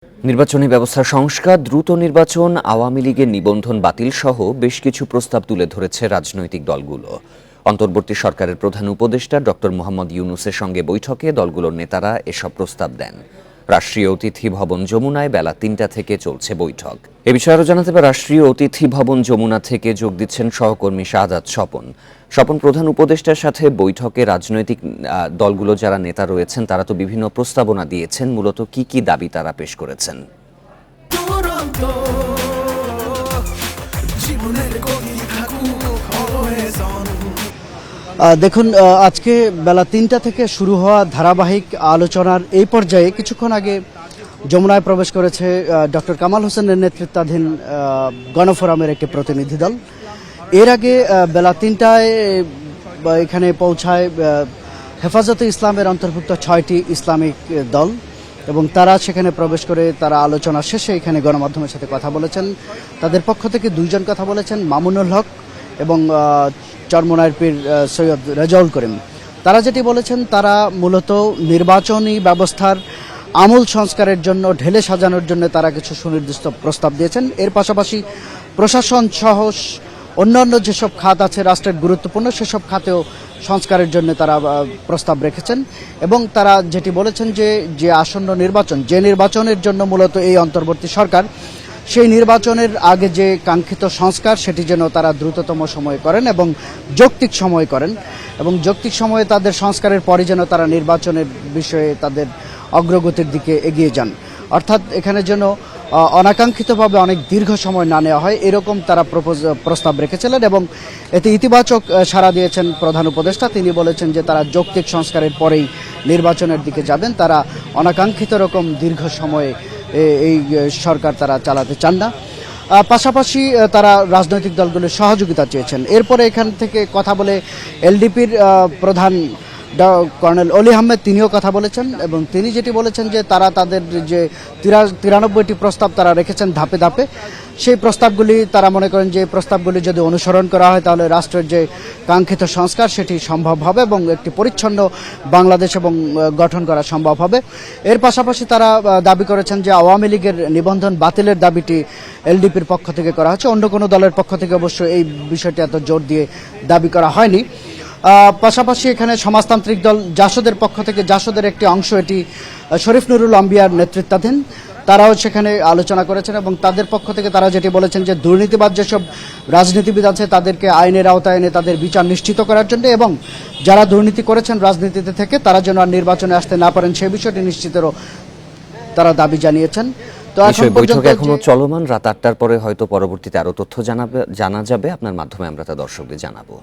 নির্বাচনী ব্যবস্থা সংস্কার, দ্রুত নির্বাচন, আওয়ামী লীগের নিবন্ধন বাতিল সহ বেশ কিছু প্রস্তাব তুলে ধরেছে রাজনৈতিক দলগুলো। অন্তর্বর্তী সরকারের প্রধান উপদেষ্টা ডক্টর মোহাম্মদ ইউনূসের সঙ্গে বৈঠকে দলগুলোর নেতারা এসব প্রস্তাব দেন। রাষ্ট্রীয় অতিথি ভবন যমুনায় বেলা ৩টা থেকে চলছে বৈঠক। এ বিষয়ে আরও জানাতে পারে রাষ্ট্রীয় অতিথি ভবন যমুনা থেকে যোগ দিচ্ছেন সহকর্মী শাহাদাত স্বপন। স্বপন, প্রধান উপদেষ্টার সাথে বৈঠকে রাজনৈতিক দলগুলো যারা নেতা রয়েছেন তারা তো বিভিন্ন প্রস্তাবনা দিয়েছেন, মূলত কি কি দাবি তারা পেশ করেছেন? দেখুন, আজকে বেলা ৩টা থেকে শুরু হওয়া ধারাবাহিক আলোচনার এই পর্যায়ে কিছুক্ষণ আগে যমুনায় প্রবেশ করেছে ডক্টর কামাল হোসেনের নেতৃত্বাধীন গণফোরামের একটি প্রতিনিধি দল। এর আগে বেলা ৩টায় এখানে পৌঁছায় হেফাজতে ইসলামের অন্তর্ভুক্ত ৬টি ইসলামিক দল এবং তারা সেখানে প্রবেশ করে তারা আলোচনা শেষে এখানে গণমাধ্যমের সাথে কথা বলেছেন। তাদের পক্ষ থেকে দুইজন কথা বলেছেন, মামুনুল হক এবং চরমোনাইর পীর সৈয়দ রেজাউল করিম। তারা যেটি বলেছেন, তারা মূলত নির্বাচনী ব্যবস্থার আমূল সংস্কারের জন্য, ঢেলে সাজানোর জন্য তারা কিছু সুনির্দিষ্ট প্রস্তাব দিয়েছেন। এর পাশাপাশি প্রশাসন সহ অন্যান্য যেসব খাত আছে রাষ্ট্রের গুরুত্বপূর্ণ, সেসব খাতেও সংস্কারের জন্য তারা প্রস্তাব রেখেছেন। এবং তারা যেটি বলেছেন যে আসন্ন নির্বাচন, যে নির্বাচনের জন্য মূলত এই অন্তর্বর্তী সরকার, সেই নির্বাচনের আগে যে কাঙ্ক্ষিত সংস্কার সেটি যেন তারা দ্রুততম সময়ে করেন এবং যৌক্তিক সময়ে করেন, এবং যৌক্তিক সময়ে তাদের সংস্কারের পরে যেন তারা নির্বাচনের বিষয়ে তাদের অগ্রগতির দিকে এগিয়ে যান। অর্থাৎ এখানে যেন অনাকাঙ্ক্ষিতভাবে অনেক দীর্ঘ সময় না নেওয়া হয়, এরকম তারা প্রস্তাব রেখেছিলেন এবং এতে ইতিবাচক সাড়া দিয়েছেন প্রধান উপদেষ্টা। তিনি বলেছেন যে তারা যৌক্তিক সংস্কারের পরেই নির্বাচনের দিকে যাবেন, তারা অনাকাঙ্ক্ষিত রকম দীর্ঘ সময়ে এই সরকার তারা চালাতে চান না। পাশাপাশি তারা রাজনৈতিক দলগুলোর সহযোগিতা চেয়েছেন। এরপরে এখান থেকে কথা বলে এলডিপির প্রধান কর্নেল অলি আহমেদ, তিনিও কথা বলেছেন এবং তিনি যেটি বলেছেন যে তারা তাদের যে 93টি প্রস্তাব তারা রেখেছেন ধাপে ধাপে, সেই প্রস্তাবগুলি তারা মনে করেন যে প্রস্তাবগুলি যদি অনুসরণ করা হয় তাহলে রাষ্ট্রের যে কাঙ্ক্ষিত সংস্কার সেটি সম্ভব হবে এবং একটি পরিচ্ছন্ন বাংলাদেশ এবং গঠন করা সম্ভব হবে। এর পাশাপাশি তারা দাবি করেছেন যে আওয়ামী লীগের নিবন্ধন বাতিলের দাবিটি এলডিপির পক্ষ থেকে করা হচ্ছে, অন্য কোনো দলের পক্ষ থেকে অবশ্য এই বিষয়টি এত জোর দিয়ে দাবি করা হয়নি। পাশাপাশি এখানে সমাজতান্ত্রিক দল জাসদের পক্ষ থেকে, জাসদের একটি অংশ, এটি শরীফ নুরুল আম্বিয়ার নেতৃত্বাধীন, তারাও সেখানে আলোচনা করেছেন এবং তাদের পক্ষ থেকে তারা যেটি বলেছেন যে দুর্নীতিবাদ যেসব রাজনীতিবিদ আছে তাদেরকে আইনের আওতায় এনে তাদের বিচার নিশ্চিত করার জন্য এবং যারা দুর্নীতি করেছেন রাজনীতিতে থেকে তারা যেন আর নির্বাচনে আসতে না পারেন সেই বিষয়টি নিশ্চিতেরও তারা দাবি জানিয়েছেন। তো বৈঠক এখনো চলমান, রাত ৮টার পরে হয়তো পরবর্তীতে আরো তথ্য জানা যাবে, আপনার মাধ্যমে আমরা তা দর্শকদের জানাবো।